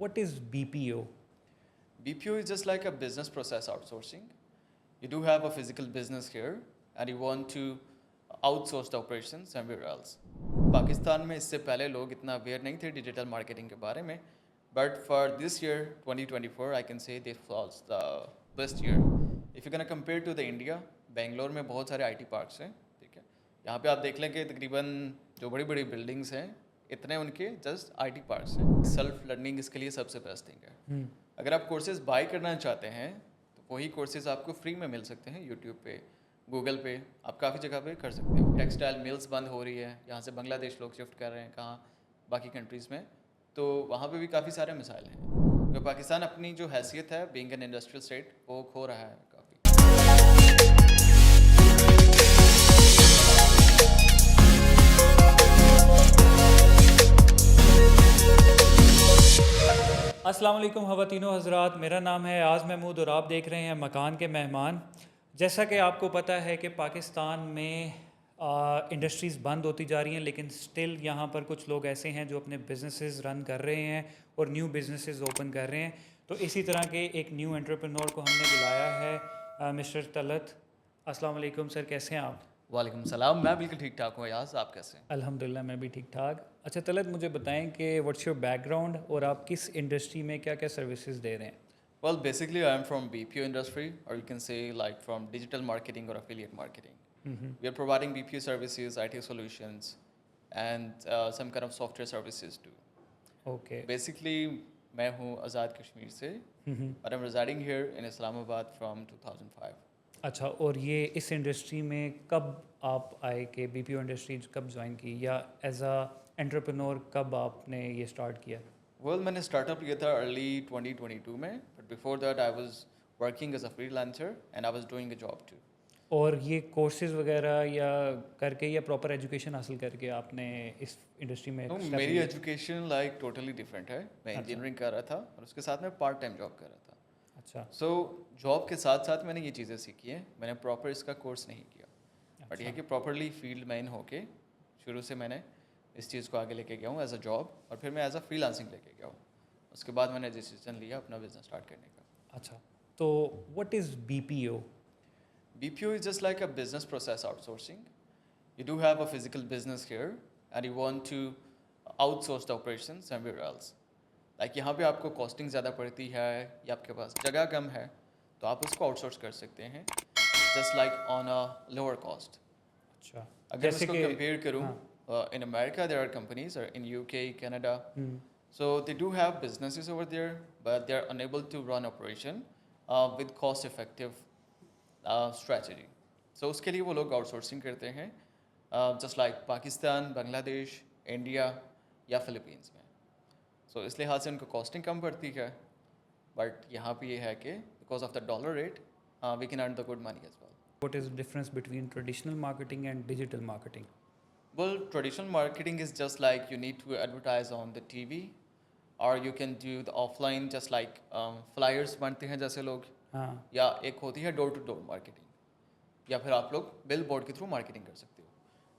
what is BPO? BPO is just like a business process outsourcing. You do have a physical business here and you want to outsource the operation somewhere else. Pakistan में इससे पहले लोग इतना aware नहीं थे digital marketing के बारे में, but for this year 2024 I can say this was the best year. If you can compare to the India, Bangalore में बहुत सारे आईटी पार्क्स हैं, ठीक है. यहाँ पे आप देख लें कि तकरीबन जो बड़ी बड़ी बिल्डिंग्स हैं इतने उनके जस्ट आईटी पार्क्स हैं. सेल्फ लर्निंग इसके लिए सबसे बेस्ट थिंग है. अगर आप कोर्सेज बाय करना चाहते हैं तो वही कोर्सेज आपको फ्री में मिल सकते हैं यूट्यूब पे, गूगल पे, आप काफ़ी जगह पे कर सकते हो. टेक्सटाइल मिल्स बंद हो रही है, यहाँ से बांग्लादेश लोग शिफ्ट कर रहे हैं कहाँ, बाकी कंट्रीज़ में, तो वहाँ पे भी काफ़ी सारे मिसाइल हैं. तो पाकिस्तान अपनी जो हैसियत है बीइंग एन इंडस्ट्रियल स्टेट वो खो रहा है काफ़ी. अस्सलाम वालेकुम ख़वातीनो हज़रात, मेरा नाम है आज़ महमूद और आप देख रहे हैं मकान के मेहमान. जैसा कि आपको पता है कि पाकिस्तान में इंडस्ट्रीज़ बंद होती जा रही हैं, लेकिन स्टिल यहाँ पर कुछ लोग ऐसे हैं जो अपने बिजनेसेस रन कर रहे हैं और न्यू बिजनेसेस ओपन कर रहे हैं. तो इसी तरह के एक न्यू एंटरप्रेन्योर को हमने बुलाया है, मिस्टर तलत. अस्सलाम वालेकुम सर, कैसे हैं आप? वालेकुम सलाम, मैं बिल्कुल ठीक ठाक हूँ याज़, आप कैसे हैं? अल्हम्दुलिल्लाह मैं भी ठीक ठाक. अच्छा तलत, मुझे बताएं कि व्हाट्स योर बैकग्राउंड और आप किस इंडस्ट्री में क्या क्या सर्विसेज दे रहे हैं? Well, basically, I am from BPO industry, or you can say like from digital marketing or affiliate marketing. We are providing BPO services, IT solutions, and some kind of software services too. Okay. Basically, मैं हूँ आज़ाद कश्मीर से, but I'm residing here in Islamabad from 2005. अच्छा, और ये इस industry में कब आप आए कि बीपीओ इंडस्ट्री कब ज्वाइन की, या एज अ एंटरप्रेन्योर कब आपने ये स्टार्ट किया? Well, मैंने स्टार्टअप किया था अर्ली 2022 में, but before that I was working as a freelancer and I was doing a job too. और ये कोर्सेज वगैरह या करके या प्रॉपर एजुकेशन हासिल करके आपने इस इंडस्ट्री में No, step मेरी लिया? एजुकेशन लाइक टोटली डिफरेंट है. मैं इंजीनियरिंग कर रहा था और उसके साथ में पार्ट टाइम जॉब कर रहा था. अच्छा. सो जॉब के साथ साथ मैंने ये चीज़ें सीखी हैं. मैंने प्रॉपर इसका कोर्स नहीं किया, बट यह कि प्रॉपरली फील्ड में इन होके शुरू से मैंने इस चीज़ को आगे लेके गया हूँ एज अ जॉब, और फिर मैं एज अ फ्रीलांसिंग लेके गया हूँ. उसके बाद मैंने डिसीजन लिया अपना बिजनेस स्टार्ट करने का. अच्छा, तो what is BPO? BPO is just like a business process outsourcing. You do have a physical business here and you want to outsource the operation somewhere else. Like यहाँ पे आपको costing ज़्यादा पड़ती है या आपके पास जगह कम है, तो आप उसको आउटसोर्स कर सकते हैं just like on a lower cost. अच्छा, अगर मैं इसको कंपेयर करूँ, in America there are companies, or in UK, Canada, so they do have businesses over there, but they are unable to run operation with cost effective strategy. So उसके लिए वो लोग outsourcing करते हैं just like Pakistan, Bangladesh, India या Philippines में. सो इस लिहाज से उनको कॉस्टिंग कम पड़ती है, बट यहाँ पे ये है कि because of the dollar rate we can earn the good money as well. What is difference between traditional marketing and digital marketing? Well, traditional marketing is just like you need to advertise on the TV, or you can do the offline, just like flyers बनते हैं जैसे लोग, हाँ. या एक होती है door to door marketing, या फिर आप लोग बिल बोर्ड के थ्रू मार्केटिंग कर सकते हो.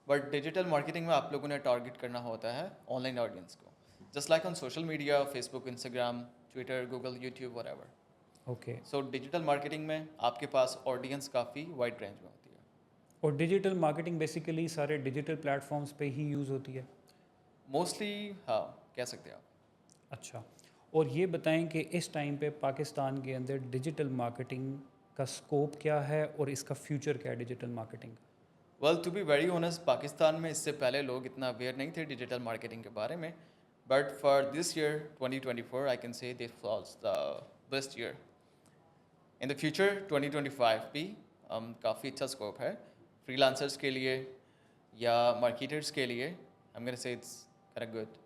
बट डिजिटल मार्केटिंग में आप लोगों ने टारगेट करना होता है ऑनलाइन ऑडियंस को, just like on social media, Facebook, Instagram, Twitter, Google, YouTube, whatever. Okay. So digital marketing में आपके पास ऑडियंस काफ़ी वाइड रेंज में होती है. और डिजिटल मार्केटिंग बेसिकली सारे डिजिटल प्लेटफॉर्म्स पे ही यूज़ होती है? मोस्टली हाँ, कह सकते हैं आप. अच्छा, और ये बताएं कि इस टाइम पे पाकिस्तान के अंदर डिजिटल मार्केटिंग का स्कोप क्या है और इसका फ्यूचर क्या है digital marketing? Well, to be very honest, Pakistan में इससे पहले लोग इतना अवेयर नहीं थे डिजिटल मार्केटिंग के बारे में, but for this year 2024 I can say this was the best year. In the future 2025 भी काफ़ी अच्छा स्कोप है फ्रीलांसर्स के लिए या मार्केटर्स के लिए. आई am gonna say it's kind of good.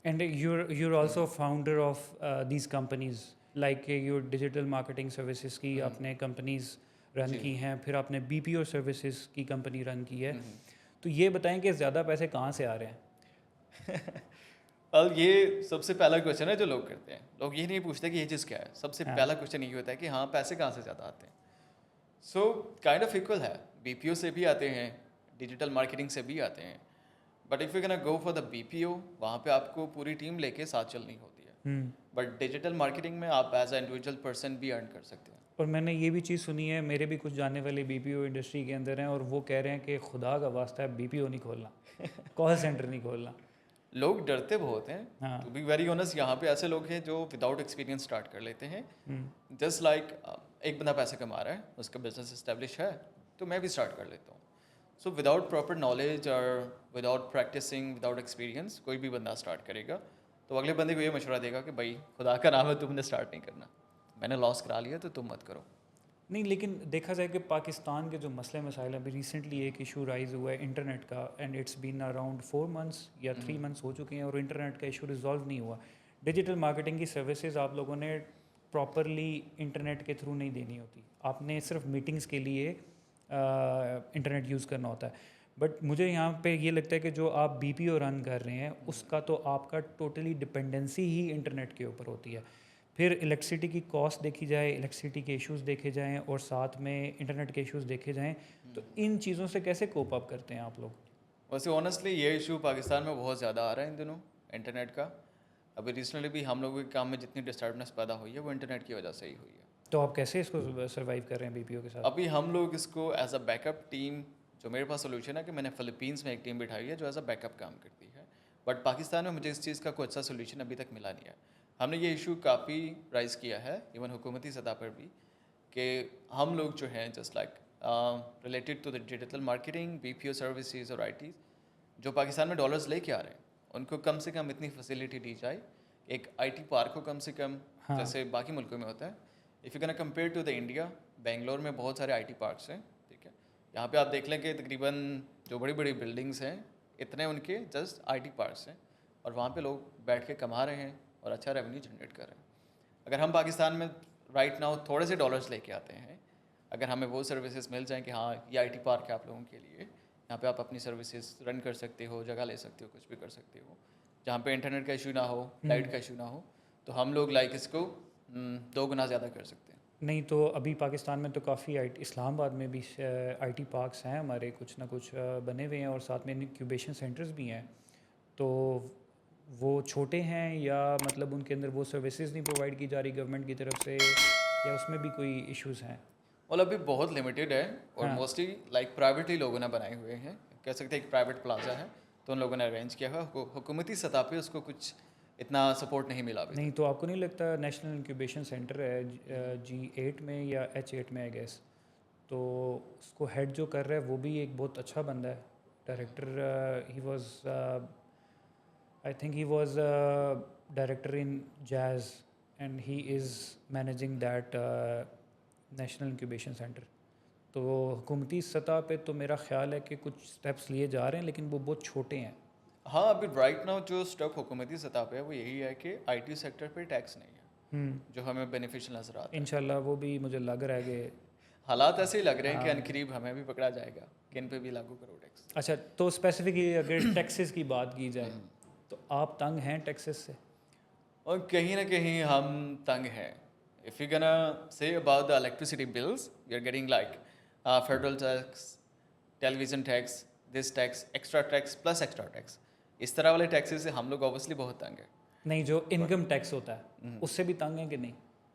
And you're also founder of these companies, like your digital marketing services की आपने कंपनीज रन की हैं, फिर आपने बीपीओ सर्विसेज की कंपनी रन की है. तो ये बताएं कि ज़्यादा पैसे कहाँ से आ रहे हैं? अब ये सबसे पहला क्वेश्चन है जो लोग करते हैं. लोग ये नहीं पूछते कि ये चीज़ क्या है. सबसे पहला क्वेश्चन ये होता है कि हाँ, पैसे कहाँ से ज़्यादा आते हैं. सो काइंड ऑफ इक्वल है, बीपीओ से भी आते हैं, डिजिटल मार्केटिंग से भी आते हैं. But if you can go for the BPO, वहाँ पे आपको पूरी टीम लेके साथ चलनी होती है. बट डिजिटल मार्केटिंग में आप एज अ इंडिविजुअल पर्सन भी अर्न कर सकते हैं। और मैंने ये भी चीज़ सुनी है, मेरे भी कुछ जानने वाले बीपीओ इंडस्ट्री के अंदर हैं और वो कह रहे हैं कि खुदा का वास्ता है बीपीओ नहीं खोलना, कॉल सेंटर नहीं खोलना। लोग डरते बहुत हैं। हाँ। टू बी वेरी ऑनेस्ट, यहाँ पे ऐसे लोग हैं जो विदाउट एक्सपीरियंस स्टार्ट कर लेते हैं। जस्ट लाइक एक बंदा पैसे कमा रहा है, उसका बिजनेस इस्टेब्लिश है, तो मैं भी स्टार्ट कर लेता हूँ। सो विदाउट प्रॉपर नॉलेज और विदाउट प्रैक्टिसिंग, विदाउट एक्सपीरियंस कोई भी बंदा स्टार्ट करेगा तो अगले बंदे को ये मशवरा देगा कि भाई खुदा का नाम है, तुमने स्टार्ट नहीं करना, मैंने लॉस करा लिया तो तुम मत करो। नहीं, लेकिन देखा जाए कि पाकिस्तान के जो मसले मसाइल हैं, अभी रिसेंटली एक इशू राइज हुआ है इंटरनेट का, and it's been around 4 months या 3 मंथ्स हो चुके हैं और इंटरनेट का इशू रिजॉल्व नहीं हुआ। डिजिटल मार्केटिंग की सर्विसेज आप लोगों ने प्रॉपरली इंटरनेट के थ्रू नहीं देनी होती, आपने सिर्फ मीटिंग्स के लिए इंटरनेट यूज़ करना होता है। बट मुझे यहाँ पे ये लगता है कि जो आप बीपीओ रन कर रहे हैं उसका तो आपका टोटली डिपेंडेंसी ही इंटरनेट के ऊपर होती है। फिर इलेक्ट्रिसिटी की कॉस्ट देखी जाए, इलेक्ट्रिसिटी के इश्यूज़ देखे जाएं और साथ में इंटरनेट के इश्यूज़ देखे जाएं, तो इन चीज़ों से कैसे कोप अप करते हैं आप लोग? वैसे ऑनेस्टली ये इशू पाकिस्तान में बहुत ज़्यादा आ रहा है इन दिनों, इंटरनेट का। अभी रिसेंटली भी हम लोगों के काम में जितनी डिस्टर्बनेस पैदा हुई है वो इंटरनेट की वजह से ही हुई है। तो आप कैसे इसको सर्वाइव कर रहे हैं बीपीओ के साथ? अभी हम लोग इसको एज अ बैकअप टीम, जो मेरे पास सोल्यूशन है कि मैंने फ़िलीपींस में एक टीम बिठाई है जो एज अ बैकअप काम करती है। बट पाकिस्तान में मुझे इस चीज़ का कोई अच्छा सोल्यूशन अभी तक मिला नहीं है। हमने ये इशू काफ़ी राइज़ किया है इवन हुकूमती सतह पर भी, कि हम लोग जो हैं just like related to the digital marketing, BPO services और आईटी, जो पाकिस्तान में डॉलर्स लेके आ रहे हैं उनको कम से कम इतनी फैसिलिटी दी जाए। एक आईटी पार्क को कम से कम, हाँ। जैसे बाकी मुल्कों में होता है। If you can compare to the India, Bangalore में बहुत सारे आईटी पार्क्स हैं, ठीक है। यहाँ पे आप देख लें कि तकरीबन जो बड़ी बड़ी बिल्डिंग्स हैं इतने उनके जस्ट आईटी पार्क्स हैं और वहाँ पे लोग बैठ के कमा रहे हैं और अच्छा रेवेन्यू जनरेट कर रहे हैं। अगर हम पाकिस्तान में राइट नाउ थोड़े से डॉलर्स लेके आते हैं, अगर हमें वो सर्विसेज मिल जाएँ कि हाँ ये आईटी पार्क है आप लोगों के लिए, यहाँ पे आप अपनी सर्विसेज रन कर सकते हो, जगह ले सकते हो, कुछ भी कर सकते हो, जहाँ पे इंटरनेट का इशू ना हो, लाइट का इशू ना हो, तो हम लोग लाइक इसको 2 गुना ज़्यादा कर सकते हैं। नहीं तो अभी पाकिस्तान में तो काफ़ी इस्लामाबाद में भी आईटी पार्क्स हैं हमारे, कुछ ना कुछ बने हुए हैं और साथ में इंक्यूबेशन सेंटर्स भी हैं। तो वो छोटे हैं या मतलब उनके अंदर वो सर्विसेज नहीं प्रोवाइड की जा रही गवर्नमेंट की तरफ से, या उसमें भी कोई इश्यूज़ हैं? और अभी बहुत लिमिटेड है और हाँ। मोस्टली लाइक प्राइवेटली लोगों ने बनाए हुए हैं, कह सकते हैं एक प्राइवेट प्लाजा है तो उन लोगों ने अरेंज किया है। हुकूमती सतह पे उसको कुछ इतना सपोर्ट नहीं मिला अभी नहीं तो आपको नहीं लगता नेशनल इंक्यूबेशन सेंटर है G8 में या H8 में आई गेस, तो उसको हेड जो कर रहा है वो भी एक बहुत अच्छा बंदा है, director, he was I think he was director in jazz and he is managing that national incubation centre. तो हुकूमती सतह पे तो मेरा ख्याल है कि कुछ स्टेप्स लिए जा रहे हैं लेकिन वो बहुत छोटे हैं। हाँ, अभी राइट नाउ जो स्टेप हुकूमती सतह पे है वो यही है कि आईटी सेक्टर पे टैक्स नहीं है, जो हमें बेनिफिशियल नजर आता है। इंशाल्लाह वो भी मुझे लग रहा है कि हालात ऐसे ही लग रहे हैं कि अनकरीब हमें भी पकड़ा जाएगा कि इन पे भी लागू करो टैक्स। अच्छा, तो स्पेसिफिकली अगर टैक्सेस की बात की जाए तो आप तंग हैं टैक्सेस से? और कहीं ना कहीं हम तंग हैं। If you gonna say about the electricity bills, we are getting like federal tax, television tax, this tax, extra tax plus extra tax, इस तरह वाले टैक्सेस से हम लोग ऑब्वियसली बहुत तंग है। नहीं, जो इनकम टैक्स होता है उससे भी तंग है कि नहीं?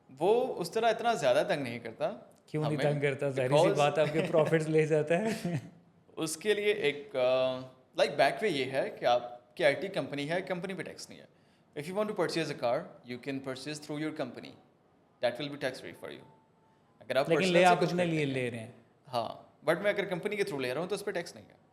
वो उस तरह इतना ज़्यादा तंग नहीं करता। क्यों नहीं हमें तंग करता? जाहिर सी because बात है, आपके प्रॉफिट्स ले जाता है। उसके लिए एक लाइक बैक वे ये है कि आपकी आईटी कंपनी है, कंपनी पे टैक्स नहीं है। If you want to purchase a car, you can purchase through your company, that will be tax free for you. अगर आप लेकिन personal ले से आप कुछ अपने करते लिए हैं, ले रहे हैं। हाँ, बट मैं अगर कंपनी के थ्रू ले रहा हूँ तो उस पर टैक्स नहीं है।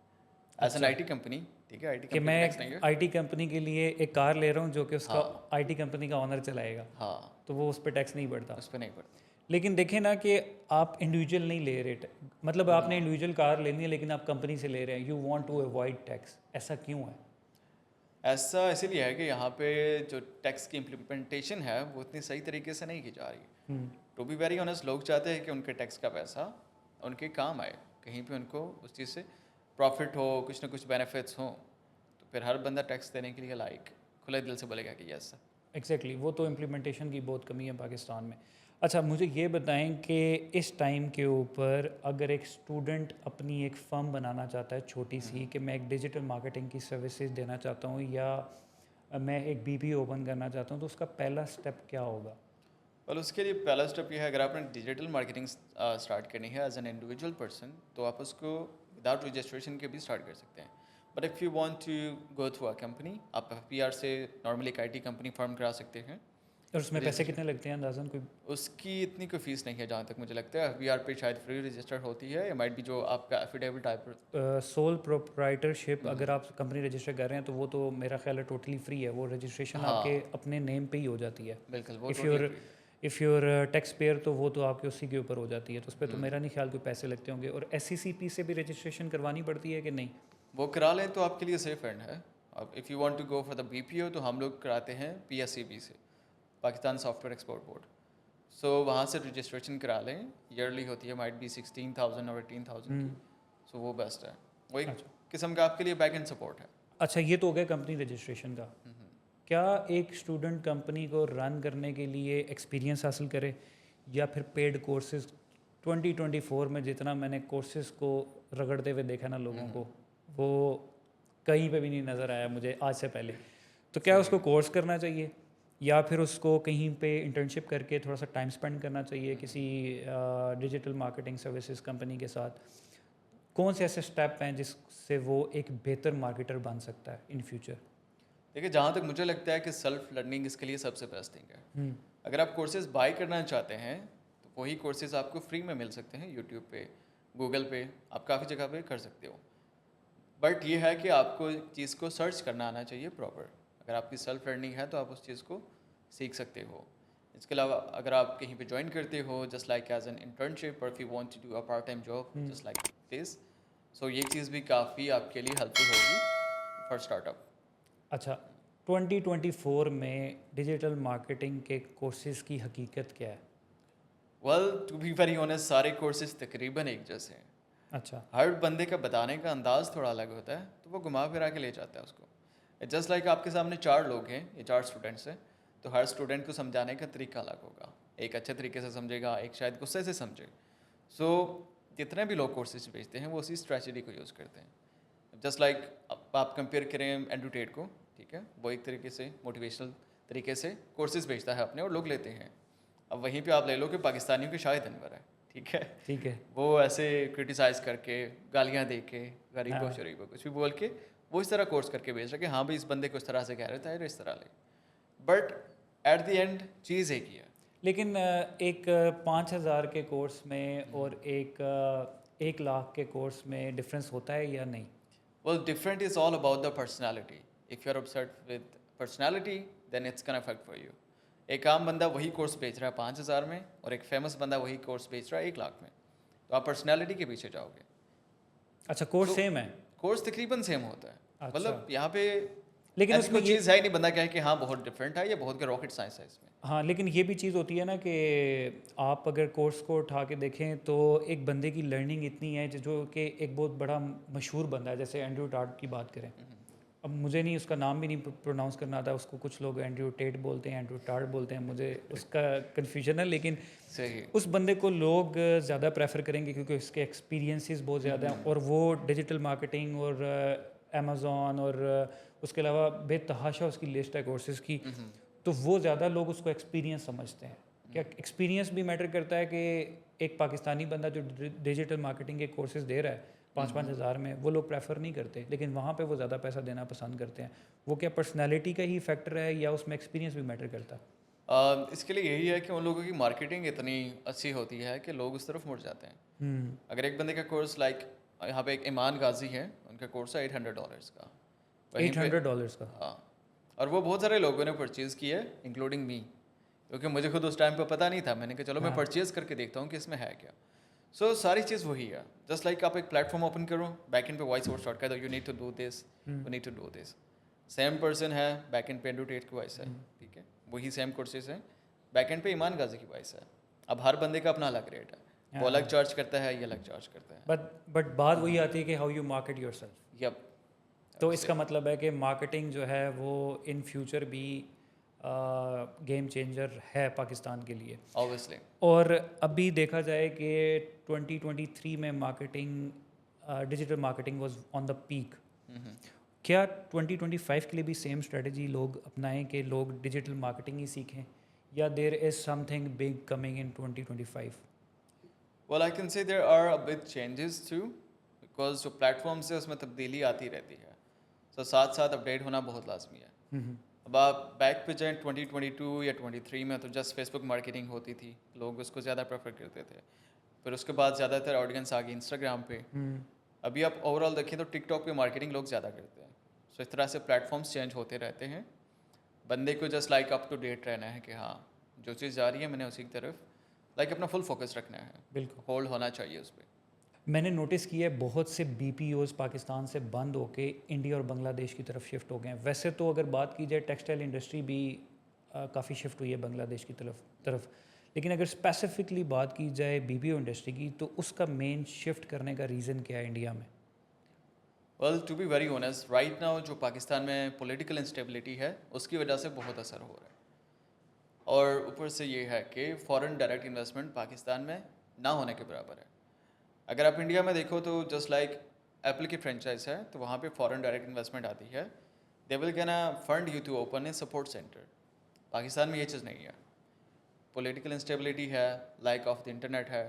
एज एन आईटी कंपनी, ठीक है, आईटी कि कंपनी मैं टैक्स नहीं है। आईटी कंपनी के लिए एक कार ले रहा हूँ जो कि उसका हाँ। आईटी कंपनी का ऑनर चलाएगा, हाँ, तो वो उस पर टैक्स नहीं बढ़ता। उस पर नहीं पड़ता। लेकिन देखें ना कि आप इंडिविजुअल नहीं ले रहे, मतलब आपने इंडिविजुअल कार लेनी है लेकिन आप कंपनी से ले रहे हैं, you want to avoid tax, ऐसा क्यों है? ऐसा इसीलिए है कि यहाँ पे जो टैक्स की इम्प्लीमेंटेशन है वो इतनी सही तरीके से नहीं की जा रही। टू बी वेरी ऑनेस्ट, लोग चाहते हैं कि उनके टैक्स का पैसा उनके काम आए, कहीं पे उनको उस चीज़ से प्रॉफिट हो, कुछ ना कुछ बेनिफिट्स हों, तो फिर हर बंदा टैक्स देने के लिए लाइक खुले दिल से बोलेगा कि यस। एग्जैक्टली, वो तो इम्प्लीमेंटेशन की बहुत कमी है पाकिस्तान में। अच्छा, मुझे ये बताएं कि इस टाइम के ऊपर अगर एक स्टूडेंट अपनी एक फर्म बनाना चाहता है छोटी सी, कि मैं एक डिजिटल मार्केटिंग की सर्विसेज देना चाहता हूँ या मैं एक बीपी ओपन करना चाहता हूँ, तो उसका पहला स्टेप क्या होगा? वेल उसके लिए पहला स्टेप ये है, अगर आपने डिजिटल मार्केटिंग स्टार्ट करनी है एज एन इंडिविजुअल पर्सन, तो आप उसको विदाउट रजिस्ट्रेशन के भी स्टार्ट कर सकते हैं। But if you want to go through a company, आप एफपीआर से नॉर्मली एक आईटी कंपनी फॉर्म करा सकते हैं। और उसमें पैसे कितने लगते हैं अंदाज़न कोई? उसकी इतनी कोई फीस नहीं है जहाँ तक मुझे लगता है। एफबीआर पे शायद फ्री रजिस्टर होती है, या माइट भी जो आपका एफिडेविट टाइप। सोल प्रोप्राइटरशिप अगर आप कंपनी रजिस्टर कर रहे हैं तो वो तो मेरा ख्याल है टोटली फ्री है, वो रजिस्ट्रेशन हाँ आपके अपने नेम पे ही हो जाती है। बिल्कुल, वो if totally you're free. If you're tax payer तो वो तो आपके उसी के ऊपर हो जाती है, तो उस पर तो मेरा नहीं ख्याल कोई पैसे लगते होंगे। और SCCP से भी रजिस्ट्रेशन करवानी पड़ती है कि नहीं? वो करा लें तो आपके लिए सेफ एंड है। अब if you want to go for the BPO, तो हम लोग कराते हैं PSEB से, Pakistan software export board. So वहाँ से रजिस्ट्रेशन करा लें, ईयरली होती है, माइट बी 16,000 और 18,000 की। सो वो बेस्ट है, वो एक अच्छा। किस्म का आपके लिए बैक एंड सपोर्ट है। अच्छा, ये तो हो गया कंपनी रजिस्ट्रेशन का। क्या एक स्टूडेंट कंपनी को रन करने के लिए एक्सपीरियंस हासिल करे, या फिर पेड कोर्सेज? 2024 में जितना मैंने कोर्सेज को रगड़ते हुए देखा ना लोगों को, वो कहीं पे भी नहीं नज़र आया मुझे आज से पहले। तो क्या उसको कोर्स करना चाहिए, या फिर उसको कहीं पे इंटर्नशिप करके थोड़ा सा टाइम स्पेंड करना चाहिए किसी डिजिटल मार्केटिंग सर्विसेज कंपनी के साथ? कौन से ऐसे स्टेप हैं जिससे वो एक बेहतर मार्केटर बन सकता है इन फ्यूचर? देखिए, जहाँ तक मुझे लगता है कि सेल्फ लर्निंग इसके लिए सबसे बेस्ट थिंग है। अगर आप कोर्सेज बाय करना चाहते हैं, तो वही कोर्सेज आपको फ्री में मिल सकते हैं यूट्यूब पे, गूगल पे, आप काफ़ी जगह पे कर सकते हो। बट ये है कि आपको एक चीज़ को सर्च करना आना चाहिए प्रॉपर। अगर आपकी सेल्फ लर्निंग है तो आप उस चीज़ को सीख सकते हो। इसके अलावा अगर आप कहीं पे ज्वाइन करते हो, just like as an internship, और if you want to do a part time job just like this, so ये चीज़ भी काफ़ी आपके लिए हेल्पफुल होगी फॉर स्टार्टअप। अच्छा, 2024 में डिजिटल मार्केटिंग के कोर्सेज की हकीकत क्या है? Well to be very honest, सारे कोर्सेज तकरीबन एक जैसे हैं। अच्छा। हर बंदे का बताने का अंदाज़ थोड़ा अलग होता है, तो वो घुमा फिरा के ले जाता है उसको। जस्ट लाइक आपके सामने 4 लोग हैं, ये 4 स्टूडेंट्स हैं, तो हर स्टूडेंट को समझाने का तरीका अलग होगा। एक अच्छे तरीके से समझेगा, एक शायद गुस्से से समझे। सो जितने भी लोग कोर्सेज बेचते हैं वो उसी स्ट्रैटेजी को यूज़ करते हैं। जस्ट लाइक आप कंपेयर करें एंड्रूटेड को, ठीक है, वो एक तरीके से मोटिवेशनल तरीके से कोर्सेज बेचता है अपने, और लोग लेते हैं। अब वहीं पे आप ले लो कि पाकिस्तानियों के शाहिद अनवर है, ठीक है, ठीक है। वो ऐसे क्रिटिसाइज़ करके, गालियाँ दे के, गरीब को हाँ। शरीफ को कुछ भी बोल के, वो इस तरह कोर्स करके बेच रहा है कि हाँ भाई इस बंदे को इस तरह से कह रहे थे, इस तरह ले। But at the and cheese एक ही है। लेकिन एक 5,000 के कोर्स में और एक 1 लाख के कोर्स में डिफरेंस होता है या नहीं? Well different is all about the personality. If you are upset with personality, then it's can affect for you. एक आम बंदा वही कोर्स बेच रहा है 5,000 में, और एक फेमस बंदा वही कोर्स बेच रहा है 1 लाख में, तो आप पर्सनैलिटी के पीछे जाओगे। अच्छा, कोर्स तो सेम है? कोर्स तकरीबन सेम होता है। अच्छा। मतलब यहाँ पे लेकिन ऐसी उसमें कोई ये चीज़ है ही नहीं बंदा कहे कि हाँ बहुत डिफरेंट है, ये बहुत का रॉकेट साइंस है इसमें। हाँ, लेकिन ये भी चीज़ होती है ना कि आप अगर कोर्स को उठा के देखें तो एक बंदे की लर्निंग इतनी है जो कि एक बहुत बड़ा मशहूर बंदा है, जैसे एंड्रयू टार्ट की बात करें। अब मुझे नहीं उसका नाम भी नहीं प्रोनाउंस करना आता, उसको कुछ लोग एंड्रयू टेट बोलते हैं, एंड्रयू टार्ट बोलते हैं, मुझे उसका कन्फ्यूजन है। लेकिन सही। उस बंदे को लोग ज़्यादा प्रेफर करेंगे क्योंकि उसके एक्सपीरियंसेस बहुत ज़्यादा हैं, और वो डिजिटल मार्केटिंग और अमेज़ॉन और उसके अलावा बेतहाशा उसकी लिस्ट है कोर्सेज़ की, तो वो ज़्यादा लोग उसको एक्सपीरियंस समझते हैं। क्या एक्सपीरियंस भी मैटर करता है कि एक पाकिस्तानी बंदा जो डिजिटल मार्केटिंग के कोर्सेज़ दे रहा है 5-5 हज़ार में, वो लोग प्रेफर नहीं करते, लेकिन वहाँ पे वो ज़्यादा पैसा देना पसंद करते हैं? वो क्या पर्सनैलिटी का ही फैक्टर है या उसमें एक्सपीरियंस भी मैटर करता है? इसके लिए यही है कि उन लोगों की मार्केटिंग इतनी अच्छी होती है कि लोग उस तरफ मुड़ जाते हैं। अगर एक बंदे का कोर्स लाइक यहाँ पे एक ईमान गाजी है, उनका कोर्स है $800 का, वहीं पे $800 का? हाँ, और वो बहुत सारे लोगों ने परचेज़ किया है इंक्लूडिंग मी, क्योंकि मुझे खुद उस टाइम पे पता नहीं था। मैंने कहा चलो मैं हाँ। परचेज़ करके देखता हूँ कि इसमें है क्या। सो सारी चीज़ वही है। जस्ट लाइक आप एक प्लेटफॉर्म ओपन करो, बैक एंड पे वॉइस ओवर स्टार्ट कर दो, you need to do this, you need to do this. Same person है, बैक एंड पे एंड्रोटेट की वॉइस है, ठीक है, वही सेम कोर्सेज हैं, बैक एंड पे ईमान गाजी की वॉइस है। अब हर बंदे का अपना अलग रेट है, वो अलग चार्ज करता है, ये अलग चार्ज करता है। बट बात वही आती है कि how you market yourself. Yup. तो इसका मतलब है कि मार्केटिंग जो है वो इन फ्यूचर भी गेम चेंजर है पाकिस्तान के लिए। ऑब्वियसली। और अभी देखा जाए कि 2023 में marketing digital marketing was on the peak, क्या 2025 के लिए भी सेम स्ट्रेटजी लोग अपनाएं कि लोग डिजिटल मार्केटिंग ही सीखें, या there is something big coming in 2025? Well I can say there are a big changes too, because जो प्लेटफॉर्म्स है उसमें तब्दीली आती रहती है, तो साथ साथ अपडेट होना बहुत लाजमी है। हम्म। अब आप बैक पे जाएँ 2022 या 23 में, तो जस्ट फेसबुक मार्केटिंग होती थी, लोग उसको ज़्यादा प्रेफर करते थे। फिर उसके बाद ज़्यादातर ऑडियंस आ गई इंस्टाग्राम पे। हम्म। अभी आप ओवरऑल देखें तो टिकटॉक पे मार्केटिंग लोग ज़्यादा करते हैं। सो इस तरह से प्लेटफॉर्म्स चेंज होते रहते हैं। बंदे को just like up to date रहना है कि हाँ, जो चीज़ जा रही है मैंने उसी की तरफ लाइक अपना फुल फोकस रखना है, बिल्कुल। होल्ड होना चाहिए उस पर। मैंने नोटिस किया है बहुत से बीपीओज पाकिस्तान से बंद होके इंडिया और बांग्लादेश की तरफ शिफ्ट हो गए हैं। वैसे तो अगर बात की जाए टेक्सटाइल इंडस्ट्री भी काफ़ी शिफ्ट हुई है बांग्लादेश की तरफ, लेकिन अगर स्पेसिफिकली बात की जाए बीपीओ इंडस्ट्री की, तो उसका मेन शिफ्ट करने का रीज़न क्या है इंडिया में? Well to be very honest, right now जो पाकिस्तान में पॉलिटिकल इंस्टेबिलिटी है उसकी वजह से बहुत असर हो रहा है। और ऊपर से ये है कि फॉरेन डायरेक्ट इन्वेस्टमेंट पाकिस्तान में ना होने के बराबर है। अगर आप इंडिया में देखो तो जस्ट लाइक एप्पल की फ्रेंचाइज है, तो वहाँ पे फॉरेन डायरेक्ट इन्वेस्टमेंट आती है, they will can fund you to open a support centre. Pakistan में ये चीज़ नहीं है, पॉलिटिकल इंस्टेबिलिटी है, लाइक ऑफ द इंटरनेट है।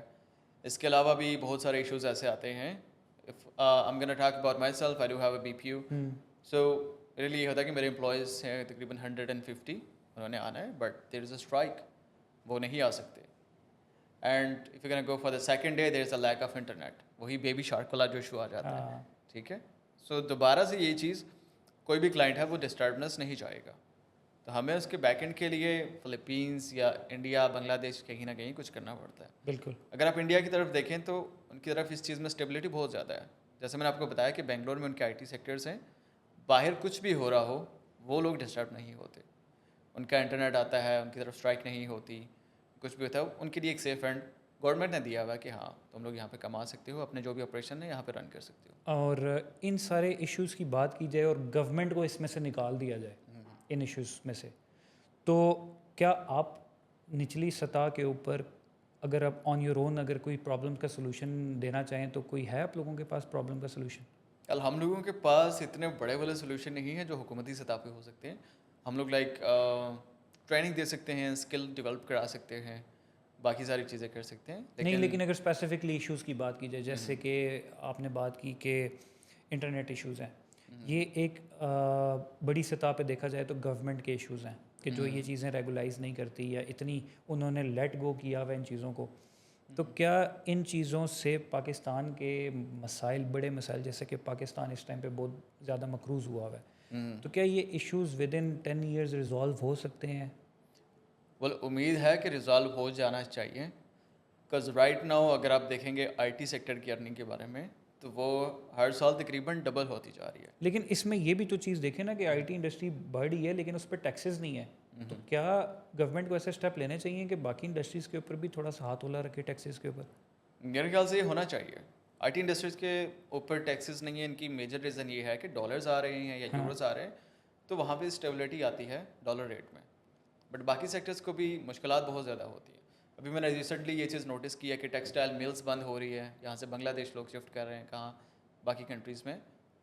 इसके अलावा भी बहुत सारे इश्यूज ऐसे आते हैं। If I am gonna talk about my self, I do have a BPU. So really ये होता है कि मेरे एम्प्लॉयज़ हैं तकरीबन 150, उन्होंने आना है, but there is a strike, वो नहीं आ सकते। And if you can go for the second day, there is a lack of internet, वही बेबी शार्क वाला जो इशू आ जाता है। हाँ। ठीक है, सो दोबारा से ये चीज़ कोई भी क्लाइंट है वो डिस्टर्बनेस नहीं चाहेगा, तो हमें उसके बैकएंड के लिए फ़िलीपींस या इंडिया, बांग्लादेश कहीं ना कहीं कुछ करना पड़ता है। बिल्कुल। अगर आप इंडिया की तरफ देखें तो उनकी तरफ इस चीज़ में स्टेबिलिटी बहुत ज़्यादा है। जैसे मैंने आपको बताया कि बेंगलोर में उनके आईटी सेक्टर्स हैं, बाहर कुछ भी हो रहा हो वो लोग डिस्टर्ब नहीं होते, उनका इंटरनेट आता है, उनकी तरफ स्ट्राइक नहीं होती, कुछ भी होता है उनके लिए एक सेफ एंड गवर्नमेंट ने दिया हुआ है कि हाँ तुम लोग यहाँ पे कमा सकते हो, अपने जो भी ऑपरेशन है यहाँ पे रन कर सकते हो। और इन सारे इश्यूज़ की बात की जाए और गवर्नमेंट को इसमें से निकाल दिया जाए, इन इश्यूज़ में से, तो क्या आप निचली सतह के ऊपर, अगर आप ऑन योर ओन अगर कोई प्रॉब्लम का सलूशन देना चाहें, तो कोई है आप लोगों के पास प्रॉब्लम का सलूशन? कल हम लोगों के पास इतने बड़े वाले सोल्यूशन नहीं है जो हुकूमती सतह पे हो सकते हैं। हम लोग लाइक ट्रेनिंग दे सकते हैं, स्किल डेवलप करा सकते हैं, बाकी सारी चीज़ें कर सकते हैं, नहीं, लेकिन अगर स्पेसिफिकली इश्यूज़ की बात की जाए, जैसे कि आपने बात की कि इंटरनेट इश्यूज़ हैं, ये एक बड़ी सतह पे देखा जाए तो गवर्नमेंट के इश्यूज़ हैं कि जो ये चीज़ें रेगुलाइज नहीं करती या इतनी उन्होंने लेट गो किया हुआ इन चीज़ों को। तो क्या इन चीज़ों से पाकिस्तान के मसाइल, बड़े मसाइल, जैसे कि पाकिस्तान इस टाइम पे बहुत ज़्यादा मकरूज़ हुआ हुआ है, तो क्या ये issues with in 10 years resolve हो सकते हैं? well, उम्मीद है कि रिजॉल्व हो जाना चाहिए, बिकॉज राइट नाउ अगर आप देखेंगे आईटी सेक्टर की अर्निंग के बारे में, तो वो हर साल तकरीबन डबल होती जा रही है। लेकिन इसमें ये भी तो चीज़ देखें ना कि आईटी इंडस्ट्री बढ़ रही है लेकिन उस पर टैक्सेस नहीं है, तो क्या गवर्नमेंट को ऐसे स्टेप लेने चाहिए कि बाकी इंडस्ट्रीज़ के ऊपर भी थोड़ा सा हाथ होला रखे टैक्सेस के ऊपर? मेरे ख्याल से ये होना चाहिए। आईटी इंडस्ट्रीज के ऊपर टैक्सेस नहीं है, इनकी मेजर रीज़न ये है कि डॉलर्स आ रहे हैं या हाँ। यूरोस आ रहे हैं, तो वहाँ पे स्टेबिलिटी आती है डॉलर रेट में। बट बाकी सेक्टर्स को भी मुश्किलात बहुत ज़्यादा होती है। अभी मैंने रिसेंटली ये चीज़ नोटिस की है कि टेक्सटाइल मिल्स बंद हो रही है, यहाँ से बांग्लादेश लोग शिफ्ट कर रहे हैं कहाँ, बाकी कंट्रीज़ में,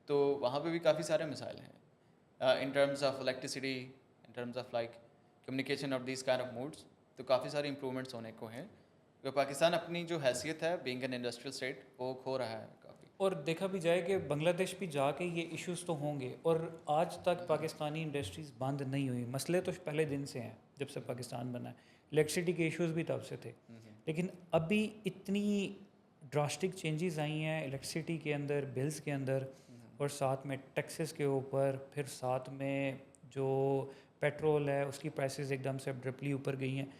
तो वहाँ पे भी काफ़ी सारे मिसाइल हैं in terms of electricity, in terms of like communication of this kind of moods, तो काफ़ी सारे इंप्रूवमेंट्स होने को हैं। तो पाकिस्तान अपनी जो हैसियत है बीइंग एन इंडस्ट्रियल स्टेट वो खो रहा है काफ़ी। और देखा भी जाए कि बांग्लादेश भी जाके ये इश्यूज़ तो होंगे, और आज तक पाकिस्तानी इंडस्ट्रीज़ बंद नहीं हुई। मसले तो पहले दिन से हैं जब से पाकिस्तान बना है, इलेक्ट्रिसिटी के इश्यूज़ भी तब से थे, लेकिन अभी इतनी ड्रास्टिक चेंजेस आई हैं इलेक्ट्रिसिटी के अंदर, बिल्स के अंदर, और साथ में टैक्सेस के ऊपर, फिर साथ में जो पेट्रोल है उसकी प्राइसेस एकदम से अब्रप्टली ऊपर गई हैं।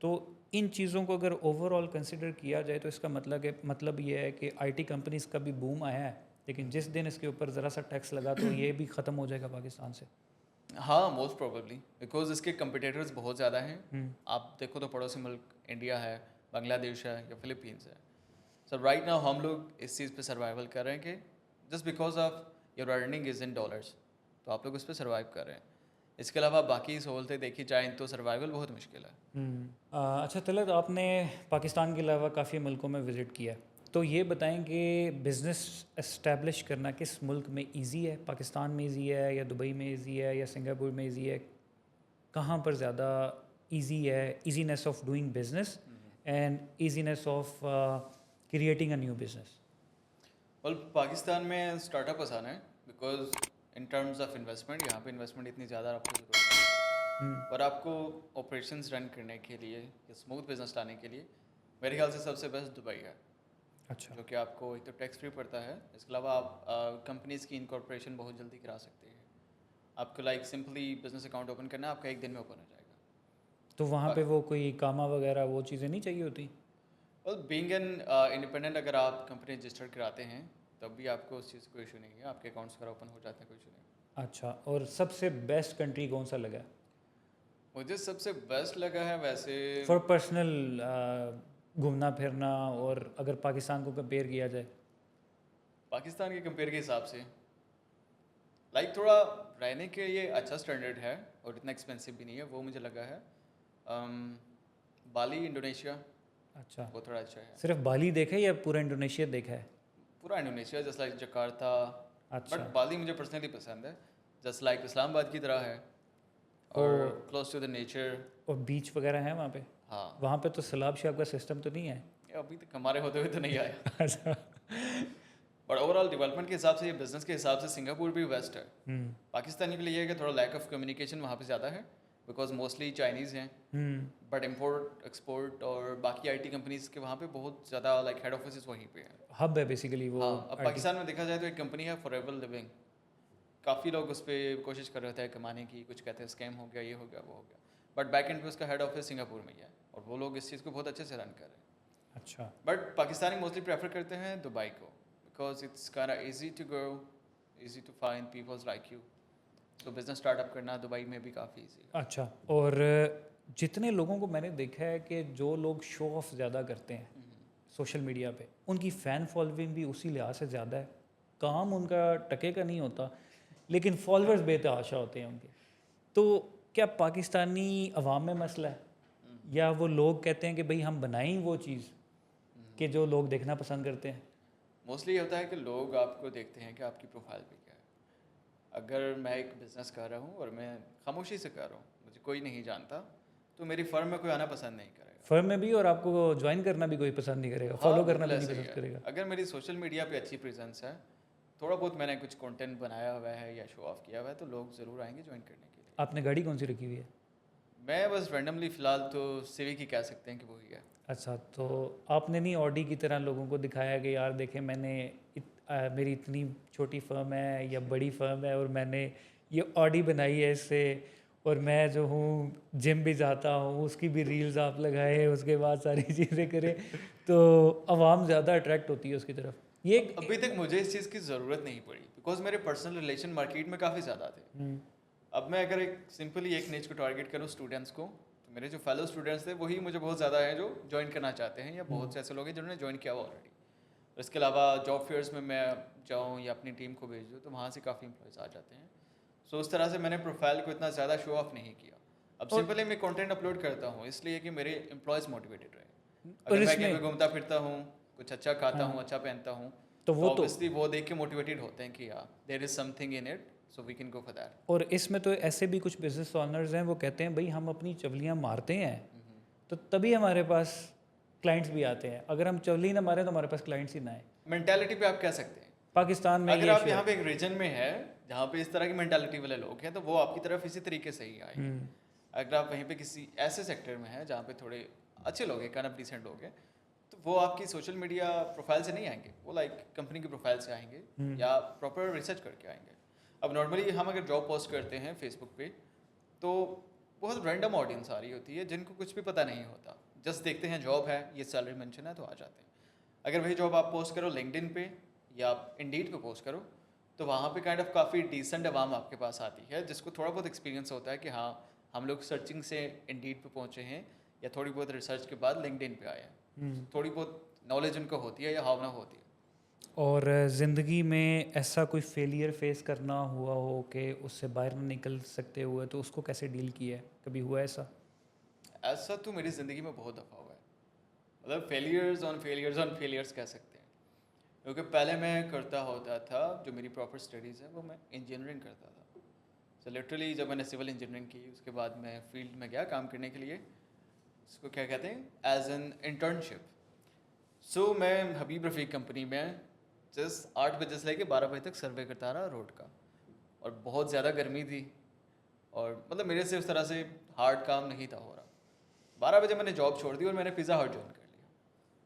तो इन चीज़ों को अगर ओवरऑल कंसिडर किया जाए तो इसका मतलब ये है कि आईटी कंपनीज़ का भी बूम आया है, लेकिन जिस दिन इसके ऊपर ज़रा सा टैक्स लगा तो ये भी ख़त्म हो जाएगा पाकिस्तान से। हाँ मोस्ट प्रोबेबली, बिकॉज इसके कंपिटेटर्स बहुत ज़्यादा हैं। आप देखो तो पड़ोसी मुल्क इंडिया है, बांग्लादेश है या फिलीपींस है। सो राइट नाउ हम लोग इस चीज़ पे सर्वाइवल कर रहे हैं कि just because of your earning is in dollars, तो आप लोग उस पर सर्वाइव कर रहे हैं। इसके अलावा बाकी सहूलतें देखी जाएँ तो सर्वाइवल बहुत मुश्किल है। अच्छा तलत, आपने पाकिस्तान के अलावा काफ़ी मुल्कों में विज़िट किया है, तो ये बताएं कि बिज़नेस एस्टेब्लिश करना किस मुल्क में इजी है? पाकिस्तान में इजी है या दुबई में इजी है या सिंगापुर में इजी है? कहाँ पर ज़्यादा इजी है? Easiness of doing business and easiness of creating a new business. Well, Pakistan में स्टार्टअप आसान है because in terms of investment यहाँ पे इन्वेस्टमेंट इतनी ज़्यादा आपको ज़रूरत नहीं है। पर आपको ऑपरेशंस रन करने के लिए या स्मूथ बिजनेस लाने के लिए मेरे ख्याल से सबसे बेस्ट दुबई है, अच्छा। जो कि आपको एक तो टैक्स फ्री पड़ता है, इसके अलावा आप कंपनीज़ की इनकॉर्पोरेशन बहुत जल्दी करा सकते हैं। आपको like simply business account open करना है, आपका एक दिन में ओपन हो जाएगा। तो वहाँ पे वो कोई कामा वगैरह वो चीज़ें नहीं चाहिए होती? वेल, बीइंग एन इंडिपेंडेंट अगर आप कंपनी रजिस्टर्ड कराते हैं तब भी आपको उस चीज़ का कोई इशू नहीं है, आपके अकाउंट्स वगैरह ओपन हो जाते हैं, कोई इशू नहीं। अच्छा, और सबसे बेस्ट कंट्री कौन सा लगा मुझे सबसे बेस्ट लगा है वैसे फॉर पर्सनल घूमना फिरना, और अगर पाकिस्तान को कंपेयर किया जाए? पाकिस्तान के कंपेयर के हिसाब से लाइक थोड़ा रहने के लिए अच्छा स्टैंडर्ड है और इतना एक्सपेंसिव भी नहीं है, वो मुझे लगा है। बाली इंडोनेशिया, अच्छा, वो थोड़ा अच्छा है। सिर्फ बाली देखा है या पूरा इंडोनेशिया देखा है? पूरा इंडोनेशिया जस्ट लाइक जकार्ता, अच्छा। बट बाली मुझे पर्सनली पसंद है, जस्ट लाइक इस्लामाबाद की तरह है और क्लोज टू द नेचर। और बीच वगैरह है वहाँ पे? हाँ, वहाँ पे तो सैलाब शैब का सिस्टम तो नहीं है? ये अभी तक हमारे होते हुए तो नहीं आया। अच्छा। बट ओवरऑल डेवलपमेंट के हिसाब से, ये बिजनेस के हिसाब से सिंगापुर भी बेस्ट है। हम्म। पाकिस्तानी के लिए ये है कि थोड़ा लैक ऑफ कम्युनिकेशन वहाँ पे ज़्यादा है बिकॉज मोस्टली चाइनीज़ हैं, बट इम्पोर्ट एक्सपोर्ट और बाकी आईटी कंपनीज के वहाँ पे बहुत ज़्यादा लाइक हेड ऑफिस वहीं पे हैं। हब है बेसिकली वो। हाँ, अब पाकिस्तान में देखा जाए तो एक कंपनी है फॉरएवर लिविंग, काफ़ी लोग उस पर कोशिश कर रहे थे कमाने की, कुछ कहते हैं स्कैम हो गया, ये हो गया, वो हो गया, बट बैक एंड पे उसका हेड ऑफिस सिंगापुर में ही है और वो लोग इस चीज़ को बहुत अच्छे से रन कर रहे हैं। अच्छा। बट पाकिस्तानी मोस्टली प्रेफर करते हैं दुबई को because it's kind of easy to go, easy to find peoples like you, तो बिजनेस स्टार्टअप करना दुबई में भी काफ़ी इजी है। अच्छा, और जितने लोगों को मैंने देखा है कि जो लोग शो ऑफ ज़्यादा करते हैं सोशल मीडिया पे, उनकी फ़ैन फॉलोइंग भी उसी लिहाज से ज़्यादा है। काम उनका टके का नहीं होता लेकिन फॉलोअर्स बेतहाशा होते हैं उनके। तो क्या पाकिस्तानी अवाम में मसला है या वो लोग कहते हैं कि भाई हम बनाएं वो चीज़ कि जो लोग देखना पसंद करते हैं? मोस्टली ये होता है कि लोग आपको देखते हैं कि आपकी प्रोफाइल पे क्या है। अगर मैं एक बिज़नेस कर रहा हूँ और मैं खामोशी से कर रहा हूँ, मुझे कोई नहीं जानता, तो मेरी फर्म में कोई आना पसंद नहीं करेगा। फर्म में भी, और आपको ज्वाइन करना भी कोई पसंद नहीं करेगा, फॉलो हाँ, करना भी बिल्कुल नहीं ऐसा ही पसंद है। करेगा। अगर मेरी सोशल मीडिया पे अच्छी प्रेजेंस है, थोड़ा बहुत मैंने कुछ कंटेंट बनाया हुआ है या शो ऑफ किया हुआ है, तो लोग ज़रूर आएंगे ज्वाइन करने के लिए। आपने गाड़ी कौन सी रखी हुई है? मैं बस रैंडमली फ़िलहाल तो सिविक ही कह सकते हैं कि वही है। अच्छा, तो आपने नहीं ऑडी की तरह लोगों को दिखाया कि यार देखें मैंने मेरी इतनी छोटी फर्म है या बड़ी फर्म है और मैंने ये ऑडी बनाई है इससे, और मैं जो हूँ जिम भी जाता हूँ, उसकी भी रील्स आप लगाए, उसके बाद सारी चीज़ें करें, तो आवाम ज़्यादा अट्रैक्ट होती है उसकी तरफ। ये अभी तक मुझे इस चीज़ की ज़रूरत नहीं पड़ी बिकॉज मेरे पर्सनल रिलेशन मार्केट में काफ़ी ज़्यादा थे। अब मैं अगर एक सिंपली एक निच को टारगेट करूँ स्टूडेंट्स को, तो मेरे जो फेलो स्टूडेंट्स थे वही मुझे बहुत ज़्यादा हैं जो ज्वाइन करना चाहते हैं, या बहुत से ऐसे लोग हैं जिन्होंने ज्वाइन किया हुआ ऑलरेडी। और इसके अलावा जॉब फेयर्स में मैं जाऊँ या अपनी टीम को भेज दूँ तो वहाँ से काफ़ी एम्प्लॉयज़ आ जाते हैं। सो उस तरह से मैंने प्रोफाइल को इतना ज़्यादा शो ऑफ नहीं किया। अब सिंपली मैं कंटेंट अपलोड करता हूँ इसलिए कि मेरे एम्प्लॉयज़ मोटिवेटेड रहे। अगर मैं कहीं पे घूमता फिरता हूँ, कुछ अच्छा खाता हूँ, अच्छा पहनता हूँ, तो वो ऑब्वियसली वो देख के मोटिवेटेड होते हैं कि यार there is something in it, so we can go for that. और इसमें तो ऐसे भी कुछ बिजनेस ओनर्स हैं वो कहते हैं भाई हम अपनी चवलियाँ मारते हैं तो तभी हमारे पास क्लाइंट्स भी आते हैं, अगर हम चवली ना मारें तो हमारे पास क्लाइंट्स ही ना आए। मेंटालिटी पे आप कह सकते हैं। पाकिस्तान में अगर ये आप यहाँ पे एक रीजन में है जहाँ पे इस तरह की मेंटालिटी वाले लोग हैं तो वो आपकी तरफ इसी तरीके से ही आएंगे। अगर आप वहीं पे किसी ऐसे सेक्टर में हैं जहाँ पे थोड़े अच्छे लोग हैं, काइंड ऑफ डिसेंट लोग हैं, तो वो आपकी सोशल मीडिया प्रोफाइल से नहीं आएंगे, वो लाइक कंपनी की प्रोफाइल से आएंगे या प्रॉपर रिसर्च करके आएंगे। अब नॉर्मली हम अगर जॉब पोस्ट करते हैं फेसबुक पे तो बहुत रैंडम ऑडियंस आ रही होती है जिनको कुछ भी पता नहीं होता, जस्ट देखते हैं जॉब है, ये सैलरी मेंशन है तो आ जाते हैं। अगर वही जॉब आप पोस्ट करो लिंक्डइन पे या आप इंडीड पे पोस्ट करो तो वहाँ पे काइंड ऑफ काफ़ी डिसेंट अवाम आपके पास आती है जिसको थोड़ा बहुत एक्सपीरियंस होता है कि हाँ हम लोग सर्चिंग से इंडीड पे पहुँचे हैं या थोड़ी बहुत रिसर्च के बाद लिंक्डइन पे आए हैं, थोड़ी बहुत नॉलेज उनको होती है या भावना होती है। और ज़िंदगी में ऐसा कोई फेलियर फेस करना हुआ हो कि उससे बाहर ना निकल सकते हुए, तो उसको कैसे डील किया है? कभी हुआ ऐसा? ऐसा तो मेरी ज़िंदगी में बहुत दफ़ा हुआ है, मतलब फेलियर्स ऑन फेलियर्स कह सकते हैं। क्योंकि पहले मैं करता होता था, जो मेरी प्रॉपर स्टडीज़ है वो मैं इंजीनियरिंग करता था। सो लिटरली जब मैंने सिविल इंजीनियरिंग की उसके बाद मैं फील्ड में गया काम करने के लिए, इसको क्या कहते हैं, एज एन इंटर्नशिप। सो मैं हबीब रफ़ीक कंपनी में जस्ट 8 बजे से लेके 12 बजे तक सर्वे करता रहा रोड का, और बहुत ज़्यादा गर्मी थी और मतलब मेरे से उस तरह से हार्ड काम नहीं था हो रहा। 12 बजे मैंने जॉब छोड़ दी और मैंने पिज़्ज़ा हट ज्वाइन कर लिया।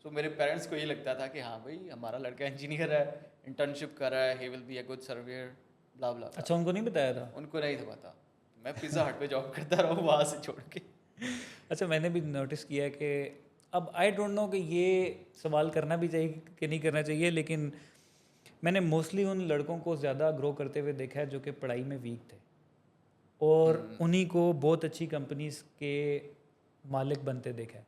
सो मेरे पेरेंट्स को ये लगता था कि हाँ भाई हमारा लड़का इंजीनियर है, इंटर्नशिप कर रहा है, he will be a good surveyor, blah blah. अच्छा, उनको नहीं बताया था? उनको नहीं था पता। मैं पिज़्ज़ा हट पे जॉब करता रहा वहाँ से छोड़ के। अच्छा, मैंने भी नोटिस किया है कि अब आई डोंट नो कि ये सवाल करना भी चाहिए कि नहीं करना चाहिए, लेकिन मैंने मोस्टली उन लड़कों को ज़्यादा ग्रो करते हुए देखा है जो कि पढ़ाई में वीक थे, और उन्हीं को बहुत अच्छी कंपनीज के मालिक बनते देखा है।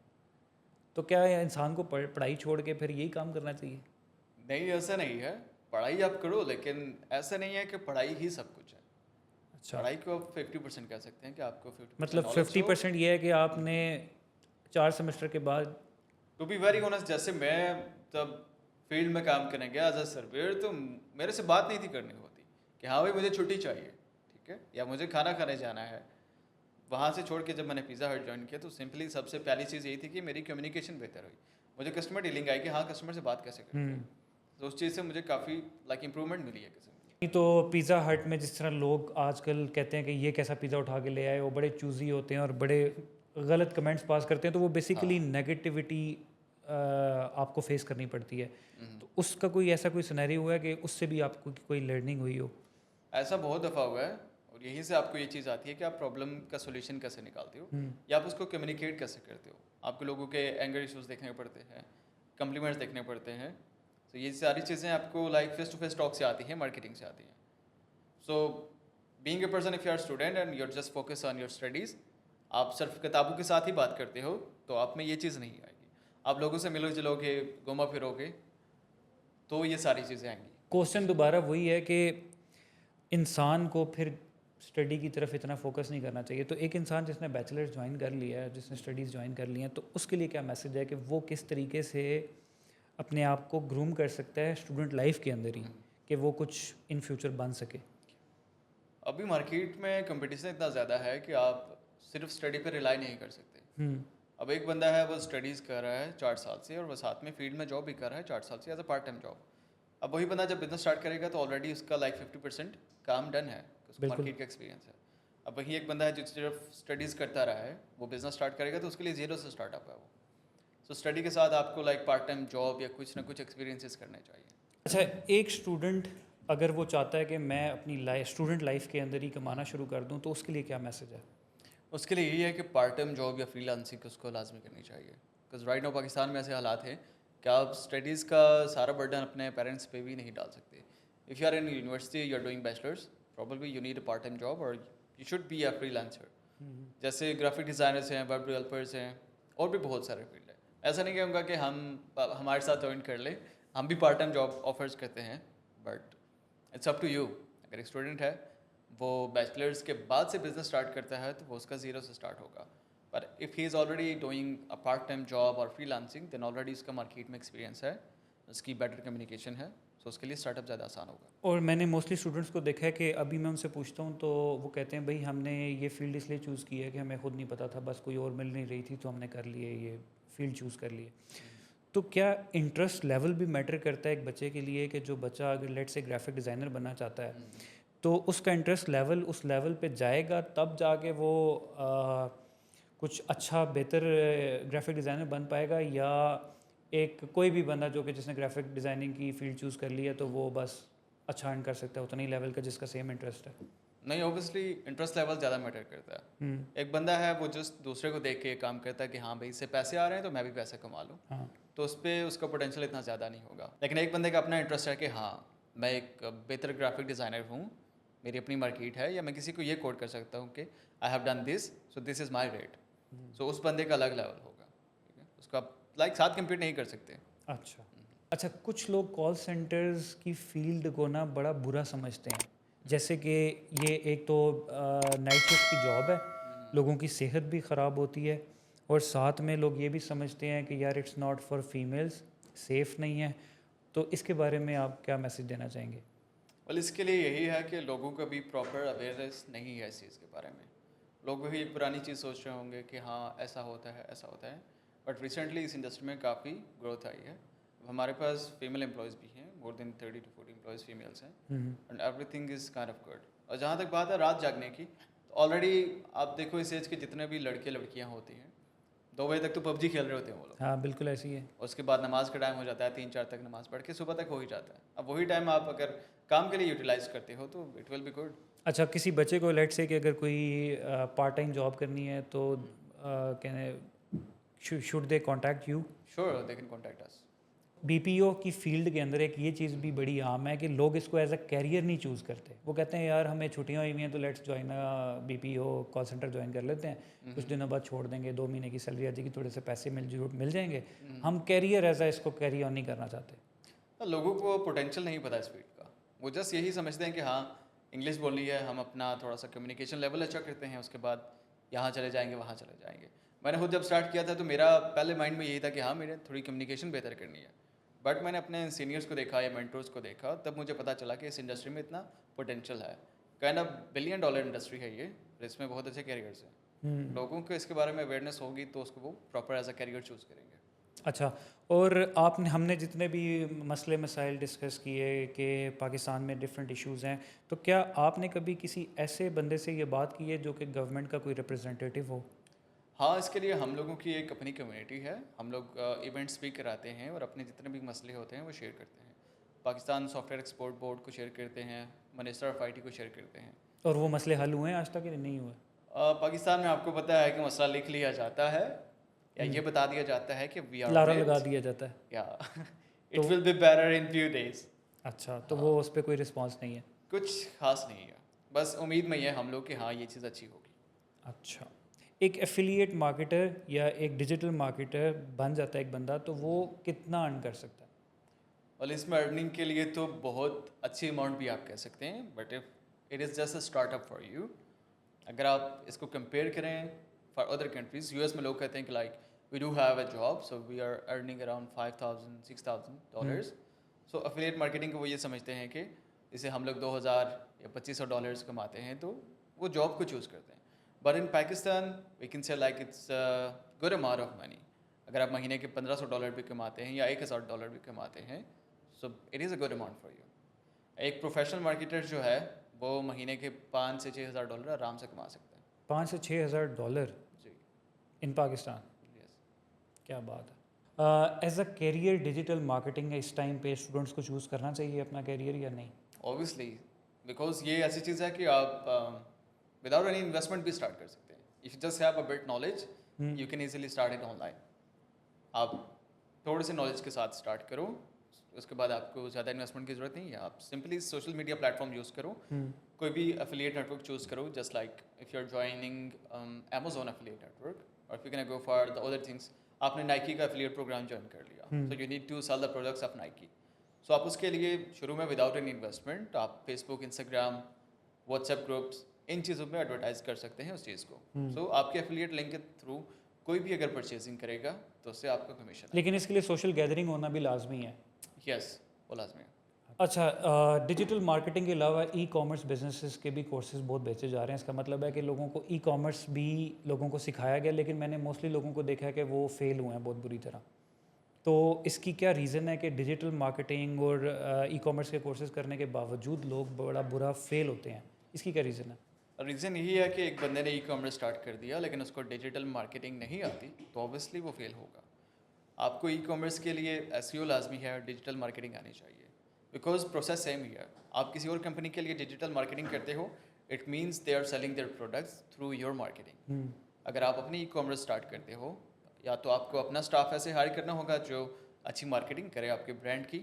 तो क्या इंसान को पढ़ाई छोड़ के फिर यही काम करना चाहिए? नहीं, ऐसा नहीं है। पढ़ाई आप करो, लेकिन ऐसा नहीं है कि पढ़ाई ही सब कुछ है। अच्छा, पढ़ाई को आप 50% कह सकते हैं कि आपको 50% मतलब नॉलेज 50% ये है कि आपने 4 सेमेस्टर के बाद। टू बी वेरी ऑनेस्ट, जैसे मैं तब फील्ड में काम करने गया एज अ सर्वेयर, तो मेरे से बात नहीं थी करनी होती कि हाँ भाई मुझे छुट्टी चाहिए, ठीक है, या मुझे खाना खाने जाना है। वहाँ से छोड़ के जब मैंने पिज़्ज़ा हट ज्वाइन किया तो सिंपली सबसे पहली चीज़ यही थी कि मेरी कम्युनिकेशन बेहतर हुई। मुझे कस्टमर डीलिंग आई कि हाँ कस्टमर से बात कैसे करते हैं। तो उस चीज़ से मुझे काफ़ी लाइक इम्प्रूवमेंट मिली है किस्म की। नहीं तो पिज़्ज़ा हट में जिस तरह लोग आजकल कहते हैं कि ये कैसा पिज़्ज़ा उठा के ले आए, वो बड़े चूज़ी होते हैं और बड़े गलत कमेंट्स पास करते हैं, तो वो बेसिकली नेगेटिविटी आपको फेस करनी पड़ती है। तो उसका कोई ऐसा कोई सिनेरियो हुआ है कि उससे भी आपको कोई लर्निंग हुई हो? ऐसा बहुत दफ़ा हुआ है, और यहीं से आपको ये चीज़ आती है कि आप प्रॉब्लम का सोल्यूशन कैसे निकालते हो, या आप उसको कम्युनिकेट कैसे करते हो। आपको लोगों के एंगर इश्यूज देखने पड़ते हैं, कम्प्लीमेंट्स देखने पड़ते हैं। तो ये सारी चीज़ें आपको like face to face talk से आती हैं, मार्केटिंग से आती हैं। So being a person, if you are student and you are just focus on your studies, आप सिर्फ किताबों के साथ ही बात करते हो, तो आप में ये चीज़ नहीं आएगी। आप लोगों से मिलो जुलोगे, घूमा फिरोगे, तो ये सारी चीज़ें आएंगी। क्वेश्चन दोबारा वही है कि इंसान को फिर स्टडी की तरफ इतना फोकस नहीं करना चाहिए। तो एक इंसान जिसने बैचलर्स ज्वाइन कर लिया है, जिसने स्टडीज़ ज्वाइन कर ली हैं, तो उसके लिए क्या मैसेज है कि वो किस तरीके से अपने आप को ग्रूम कर सकता है स्टूडेंट लाइफ के अंदर ही, कि वो कुछ इन फ्यूचर बन सके? अभी मार्केट में कंपटीशन इतना ज़्यादा है कि आप सिर्फ स्टडी पर रिलाई नहीं कर सकते। अब एक बंदा है वो स्टडीज़ कर रहा है 4 साल से, और वो साथ में फील्ड में जॉब भी कर रहा है 4 साल से as a part time job. अब वही बंदा जब बिजनेस स्टार्ट करेगा तो ऑलरेडी उसका लाइक 50% काम डन है, उसको बिल्कुल। मार्केट का एक्सपीरियंस है। अब वही एक बंदा है जो सिर्फ स्टडीज़ करता रहा है, वो बिजनेस स्टार्ट करेगा तो उसके लिए जीरो से स्टार्टअप है वो। सो स्टडी के साथ आपको लाइक पार्ट टाइम जॉब या कुछ ना कुछ एक्सपीरियंसेस करने चाहिए। अच्छा, एक स्टूडेंट अगर वो चाहता है कि मैं अपनी स्टूडेंट लाइफ के अंदर ही कमाना शुरू कर दूं, तो उसके लिए क्या मैसेज है? उसके लिए यही है कि पार्ट टाइम जॉब या फ्रीलांसिंग उसको लाजमी करनी चाहिए। बिकॉज राइट नाउ पाकिस्तान में ऐसे हालात हैं कि आप स्टडीज़ का सारा बर्डन अपने पेरेंट्स पे भी नहीं डाल सकते। If you are in university, you are doing bachelors, probably you need a part time job, और you should be a freelancer. जैसे ग्राफिक डिज़ाइनर्स हैं, वेब डेवलपर्स हैं, और भी बहुत सारे फील्ड है। ऐसा नहीं कहूँगा कि हम हमारे साथ ज्वाइन कर ले, हम भी पार्ट टाइम जॉब ऑफर्स करते हैं, but it's up to you. अगर एक स्टूडेंट है वो बैचलर्स के बाद से बिजनेस स्टार्ट करता है तो वो उसका ज़ीरो से स्टार्ट होगा। पर if he is already doing a part time job और फ्रीलांसिंग, देन ऑलरेडी उसका मार्केट में एक्सपीरियंस है, उसकी बेटर कम्युनिकेशन है, सो उसके लिए स्टार्टअप ज़्यादा आसान होगा। और मैंने मोस्टली स्टूडेंट्स को देखा है कि अभी मैं उनसे पूछता हूँ तो वो कहते हैं भाई हमने ये फील्ड इसलिए चूज़ की है कि हमें खुद नहीं पता था, बस कोई और मिल नहीं रही थी तो हमने कर लिए, ये फील्ड चूज़ कर लिए। तो क्या इंटरेस्ट लेवल भी मैटर करता है एक बच्चे के लिए, कि जो बच्चा अगर लेट से ग्राफिक डिज़ाइनर बनना चाहता है तो उसका इंटरेस्ट लेवल उस लेवल पे जाएगा तब जाके वो कुछ अच्छा बेहतर ग्राफिक डिज़ाइनर बन पाएगा, या एक कोई भी बंदा जो कि जिसने ग्राफिक डिज़ाइनिंग की फील्ड चूज़ कर लिया तो वो बस अच्छा अर्न कर सकता है उतना ही लेवल का जिसका सेम इंटरेस्ट है? नहीं, ऑब्वियसली इंटरेस्ट लेवल ज़्यादा मैटर करता है। एक बंदा है वो जस्ट दूसरे को देख के काम करता है कि हाँ भाई इससे पैसे आ रहे हैं तो मैं भी पैसे कमा लूँ, हाँ। तो उस पर उसका पोटेंशियल इतना ज़्यादा नहीं होगा। लेकिन एक बंदे का अपना इंटरेस्ट है कि हाँ मैं एक बेहतर ग्राफिक डिज़ाइनर हूँ, मेरी अपनी मार्केट है, या मैं किसी को ये कोड कर सकता हूँ कि I have done this, so this is my rate. So उस बंदे का अलग लेवल होगा, ठीक है, उसको आप लाइक साथ कम्पीट नहीं कर सकते। अच्छा। अच्छा, कुछ लोग कॉल सेंटर्स की फील्ड को ना बड़ा बुरा समझते हैं, जैसे कि ये एक तो नाइट शिफ्ट की जॉब है, लोगों की सेहत भी ख़राब होती है, और साथ में लोग ये भी समझते हैं कि यार it's not for females, safe नहीं है, तो इसके बारे में आप क्या मैसेज देना चाहेंगे? वेल इसके लिए यही है कि लोगों को भी प्रॉपर अवेयरनेस नहीं है इस चीज़ के बारे में। लोग वही एक पुरानी चीज़ सोच रहे होंगे कि हाँ ऐसा होता है ऐसा होता है, बट रिसेंटली इस इंडस्ट्री में काफ़ी ग्रोथ आई है। अब हमारे पास फीमेल एम्प्लॉयज़ भी हैं, more than 30 to 40 employees females हैं, and everything is kind of good. और जहाँ तक बात है रात जागने की, तो ऑलरेडी आप देखो इस एज के जितने भी लड़के लड़कियाँ होती हैं 2 बजे तक तो पबजी खेल रहे होते हैं वो लोग। हाँ, बिल्कुल ऐसी है। उसके बाद नमाज का टाइम हो जाता है, 3-4 तक नमाज पढ़ के सुबह तक हो ही जाता है। अब वही टाइम आप अगर काम के लिए यूटिलाइज करते हो तो इट विल बी गुड। अच्छा, किसी बच्चे को लेट्स से कि अगर कोई पार्ट टाइम जॉब करनी है तो कहने should they contact you? Sure they can contact us. BPO की फील्ड के अंदर एक ये चीज़ भी बड़ी आम है कि लोग इसको एज अ कैरियर नहीं चूज़ करते। वो कहते हैं यार हमें छुट्टियां हुई हैं तो let's join BPO call centre join कर लेते हैं, कुछ दिनों बाद छोड़ देंगे, 2 महीने की सैलरी आ जाएगी, थोड़े से पैसे मिल जाएंगे, हम कैरियर एज अ इसको कैरी ऑन नहीं करना चाहते। तो लोगों को पोटेंशियल नहीं पता इस फील्ड का, वो जस्ट यही समझते हैं कि हाँ इंग्लिश बोलनी है, हम अपना थोड़ा सा कम्युनिकेशन लेवल अच्छा करते हैं, उसके बाद यहाँ चले जाएंगे वहाँ चले जाएंगे। मैंने खुद जब स्टार्ट किया था तो मेरा पहले माइंड में यही था कि हाँ मेरे थोड़ी कम्युनिकेशन बेहतर करनी है, बट मैंने अपने सीनियर्स को देखा या मेंटर्स को देखा, तब मुझे पता चला कि इस इंडस्ट्री में इतना पोटेंशियल है। काइंड ऑफ $1 बिलियन इंडस्ट्री है ये, और इसमें बहुत अच्छे कैरियर्स हैं। लोगों को इसके बारे में अवेयरनेस होगी तो उसको वो proper as a career choose करेंगे। अच्छा, और हमने जितने भी मसले मसाइल डिस्कस किए कि पाकिस्तान में डिफरेंट इश्यूज़ हैं, तो क्या आपने कभी किसी ऐसे बंदे से ये बात की है जो कि गवर्नमेंट का कोई रिप्रेजेंटेटिव हो? हाँ, इसके लिए हम लोगों की एक अपनी कम्युनिटी है। हम लोग इवेंट्स भी कराते हैं और अपने जितने भी मसले होते हैं वो शेयर करते हैं। पाकिस्तान सॉफ्टवेयर एक्सपोर्ट बोर्ड को शेयर करते हैं, मिनिस्टर ऑफ आईटी को शेयर करते हैं। और वो मसले हल हुए हैं आज तक या नहीं हुए? पाकिस्तान में आपको पता है कि मसला लिख लिया जाता है या ये बता दिया जाता है कि वी आर लारा ऑन लगा इट, दिया जाता है। या तो it will be better in few days. अच्छा, तो वो उस पर कोई रिस्पांस नहीं है? कुछ खास नहीं है, बस उम्मीद में ही है हम लोग कि हाँ ये चीज़ अच्छी होगी। अच्छा, एक एफिलिएट मार्केटर या एक डिजिटल मार्केटर बन जाता है एक बंदा, तो वो कितना अर्न कर सकता है? और इसमें अर्निंग के लिए तो बहुत अच्छी अमाउंट भी आप कह सकते हैं, but if it is just a startup for you. अगर आप इसको कंपेयर करें फॉर अदर कंट्रीज़, यूएस में लोग कहते हैं कि like we do have a job so we are earning around $5,000-6,000। So affiliate marketing को वो ये समझते हैं कि इसे हम लोग 2,000 या $2,500 कमाते हैं तो वो जॉब को चूज़ करते हैं। But in Pakistan we can say like it's good amount of money. अगर आप महीने के $1,500 भी कमाते हैं या $1,000 भी कमाते हैं, so it is a good amount for you. एक प्रोफेशनल मार्केटर जो है वो महीने के $5,000 से $6,000 आराम से कमा सकता है। $5,000 से $6,000 जी, इन पाकिस्तान? यस। क्या बात है। As a career digital marketing इस टाइम पे स्टूडेंट्स को चूज़ करना चाहिए अपना कैरियर या नहीं? ऑब्वियसली, बिकॉज ये ऐसी चीज़ है कि आप विदाउट एनी इन्वेस्टमेंट भी स्टार्ट कर सकते हैं। If you just have a bit knowledge you can easily start it online. आप थोड़े से नॉलेज के साथ स्टार्ट करो, उसके बाद आपको ज़्यादा इन्वेस्टमेंट की ज़रूरत नहीं है। आप simply social media platform use करो, कोई भी एफिलिएट नेटवर्क चूज़ करो, just like if you are joining Amazon affiliate network और if you can go for the other things. आपने नाइकी का एफिलिएट प्रोग्राम ज्वाइन कर लिया, so you need to sell the products of Nike. So आप उसके लिए शुरू में विदाउट एनी इन्वेस्टमेंट आप फेसबुक, इंस्टाग्राम, व्हाट्सएप ग्रुप्स, इन चीज़ों में एडवर्टाइज कर सकते हैं उस चीज़ को। सो आपके एफिलिएट लिंक के थ्रू कोई भी अगर परचेजिंग करेगा तो उससे आपको कमीशन है। लेकिन इसके लिए सोशल गैदरिंग होना भी लाजमी है। यस, वो लाजमी है। अच्छा, डिजिटल मार्केटिंग के अलावा ई कॉमर्स बिजनेसेस के भी कोर्सेज बहुत बेचे जा रहे हैं। इसका मतलब है कि लोगों को ई कॉमर्स भी लोगों को सिखाया गया, लेकिन मैंने मोस्टली लोगों को देखा है कि वो फेल हुए हैं बहुत बुरी तरह। तो इसकी क्या रीज़न है कि डिजिटल मार्केटिंग और ई कॉमर्स के कोर्सेज करने के बावजूद लोग बड़ा बुरा फेल होते हैं? इसकी क्या रीज़न है? रीज़न यही है कि एक बंदे ने ई कॉमर्स स्टार्ट कर दिया लेकिन उसको डिजिटल मार्केटिंग नहीं आती, तो ऑब्वियसली वो फेल होगा। आपको ई कॉमर्स के लिए एसईओ लाजमी है, डिजिटल मार्केटिंग आनी चाहिए, बिकॉज प्रोसेस सेम ही है। आप किसी और कंपनी के लिए डिजिटल मार्केटिंग करते हो, it means they are selling their products through your marketing. अगर आप अपनी ई कॉमर्स स्टार्ट करते हो, या तो आपको अपना स्टाफ ऐसे हायर करना होगा जो अच्छी मार्केटिंग करे आपके ब्रांड की,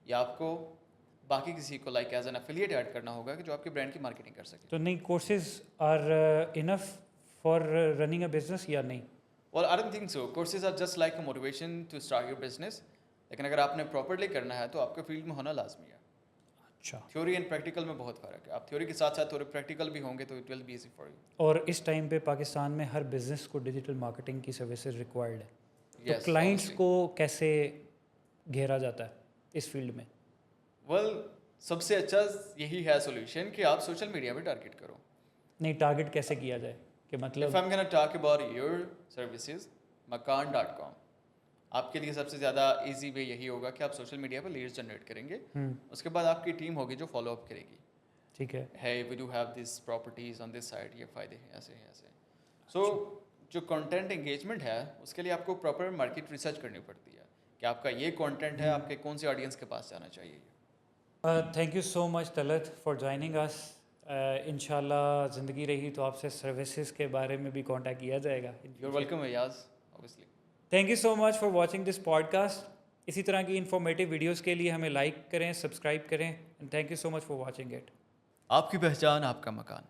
या आपको बाकी किसी को like as an affiliate add करना होगा कि जो आपके ब्रांड की मार्केटिंग कर सके। तो नहीं courses are enough for running a business या नहीं? Well, I don't think so. Courses are just like a motivation to start your business. लेकिन अगर आपने प्रॉपरली करना है तो आपके फील्ड में होना लाजमी है। अच्छा, थ्योरी एंड प्रैक्टिकल में बहुत फ़र्क है। आप थ्योरी के साथ साथ थोड़े प्रैक्टिकल भी होंगे तो it will be easy for you. और इस टाइम पे पाकिस्तान में हर बिजनेस को डिजिटल मार्केटिंग की सर्विसेज रिक्वायर्ड है, तो Yes, क्लाइंट्स obviously. को कैसे घेरा जाता है? इस फील्ड में? वेल सबसे अच्छा यही है सोल्यूशन कि आप सोशल मीडिया पे टारगेट करो. नहीं, टारगेट कैसे किया जाए कि If मतलब I'm gonna talk about your services, makaan.com, आपके लिए सबसे ज़्यादा इजी वे यही होगा कि आप सोशल मीडिया पर लीड्स जनरेट करेंगे. उसके बाद आपकी टीम होगी जो फॉलो अप करेगी. ठीक है, है we do have this properties on this side, ये फ़ायदे हैं, ऐसे हैं ऐसे. सो जो कंटेंट एंगेजमेंट है उसके लिए आपको प्रॉपर मार्केट रिसर्च करनी पड़ती है कि आपका ये कंटेंट है, आपके कौन से ऑडियंस के पास जाना चाहिए. Thank you so much Talat for joining us. इंशाल्लाह ज़िंदगी रही तो आपसे सर्विसेज के बारे में भी कांटेक्ट किया जाएगा. You are welcome Ayaz, obviously. Thank you so much for watching this podcast. इसी तरह की इंफॉर्मेटिव वीडियोस के लिए हमें लाइक करें, सब्सक्राइब करें, and thank you so much for watching it. आपकी पहचान आपका मकान.